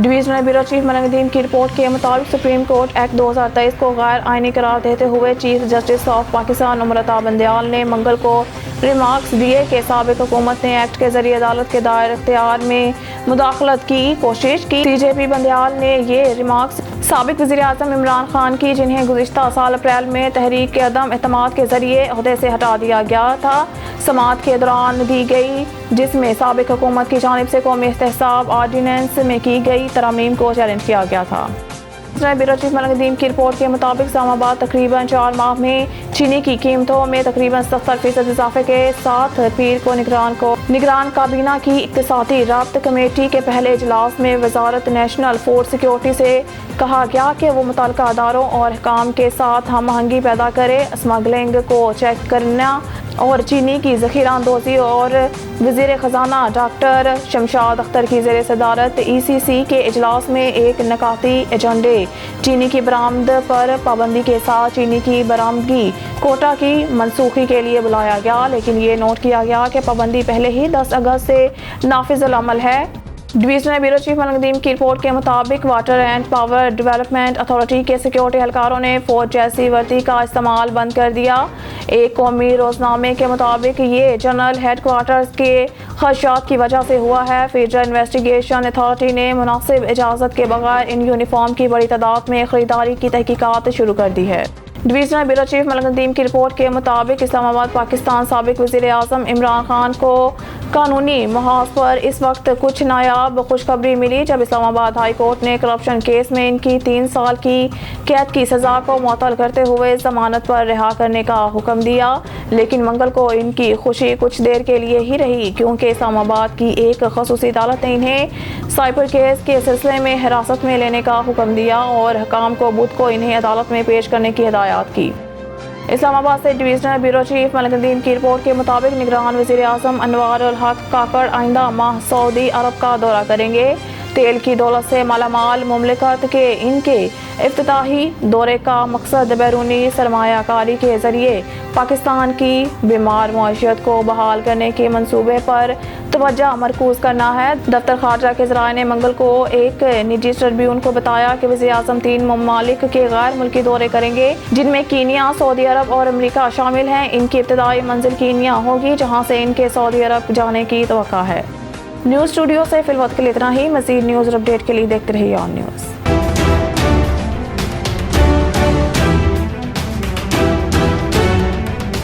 Divisional bureau chief Malik Nadeem की report के मुताबिक सुप्रीम कोर्ट एक्ट 2023 को गैर आइनी करार देते हुए chief justice of Pakistan उमरता Bandial ने मंगल को रिमार्क्स दिए कि साबिक हुकूमत ने एक्ट के जरिए अदालत के दायर इख्तियार में मुदाखलत की कोशिश की। सीजेपी बंदयाल ने ये रिमार्क्स साबिक वज़ीर आज़म इमरान खान की, जिन्हें गुज़िश्ता साल अप्रैल में तहरीक के अदम एतमाद के जरिए ओहदे से हटा दिया गया था, समाअत के दौरान दी गई, जिसमें साबिक हुकूमत की जानिब से कौमी एहतसाब ऑर्डिनेंस में की गई तरमीम को चैलेंज किया गया था। ब्यूरो चीफ मलिक नदीम की रिपोर्ट के मुताबिक इस्लामाबाद तकरीबन 4 माह में चीनी की कीमतों में तकरीबन 70% इजाफे के साथ पीर को निगरान काबीना की इक्तिसादी राब्त कमेटी के पहले इजलास में वजारत नेशनल फूड सिक्योरिटी से कहा गया कि वो मुतल्लिका अदारों और हुकाम के साथ हम आहंगी पैदा करे, स्मगलिंग को चेक करना और चीनी की ज़ख़ीरा अंदोज़ी और वज़ीर ख़जाना डॉक्टर शमशाद अख्तर की ज़ेर सदारत ECC के इजलास में एक नकाती एजेंडे चीनी की बरामद पर पाबंदी के साथ चीनी की बरामदगी कोटा की मनसूखी के लिए बुलाया गया, लेकिन ये नोट किया गया कि पाबंदी पहले ही 10 अगस्त से नाफिज़ुल अमल है। Divisional bureau chief Malik Nadeem की रिपोर्ट के मुताबिक water and power development authority के सिक्योरिटी एहलकारों ने फौज जैसी वर्दी का इस्तेमाल बंद कर दिया। एक कौमी रोजनामे के मुताबिक ये जनरल हेडक्वार्टर्स के खदशात की वजह से हुआ है। फेडरल इन्वेस्टिगेशन अथॉरिटी ने मुनासिब इजाज़त के बगैर इन यूनिफॉर्म की बड़ी तादाद में खरीदारी की तहकीकात शुरू कर दी है। Divisional bureau chief Malik Nadeem की रिपोर्ट के मुताबिक इस्लामाबाद पाकिस्तान साबिक वज़ीर आज़म इमरान खान को कानूनी महाज पर इस वक्त कुछ नायाब खुशखबरी मिली, जब इस्लामाबाद हाई कोर्ट ने करप्शन केस में इनकी 3 साल की कैद की सज़ा को मुअत्तल करते हुए जमानत पर रिहा करने का हुक्म दिया। लेकिन मंगल को इनकी खुशी कुछ देर के लिए ही रही, क्योंकि इस्लामाबाद की एक खसूसी अदालत ने इन्हें साइबर केस के सिलसिले में हिरासत में लेने का हुक्म दिया और हुकाम को बुध को इन्हें अदालत में पेश करने की हिदायत की। इस्लामाबाद से divisional bureau chief Malik Nadeem की रिपोर्ट के मुताबिक निगरान वज़ीर आज़म अनवार उल हक काकड़ आइंदा माह सऊदी अरब का दौरा करेंगे। तेल की दौलत से मालामाल मुमलिकत के इनके इफ्तिताही दौरे का मकसद बैरूनी सरमायाकारी के जरिए पाकिस्तान की बीमार मईशत को बहाल करने के मंसूबे पर तवज्जो मरकूज करना है। दफ्तर खारजा के ज़राए ने मंगल को एक निजी ट्रिब्यून को बताया कि वज़ीर आज़म 3 ममालिक के गैर मुल्की दौरे करेंगे, जिनमें कीनिया, सऊदी अरब और अमेरिका शामिल हैं। इनकी इब्तिदाई मंजिल कीनिया होगी, जहाँ से इनके सऊदी अरब जाने की तवक्का है। न्यूज़ स्टूडियो से फिलहाल के लिए इतना ही। मज़ीद न्यूज़ अपडेट के लिए देखते रहिए ऑन न्यूज़।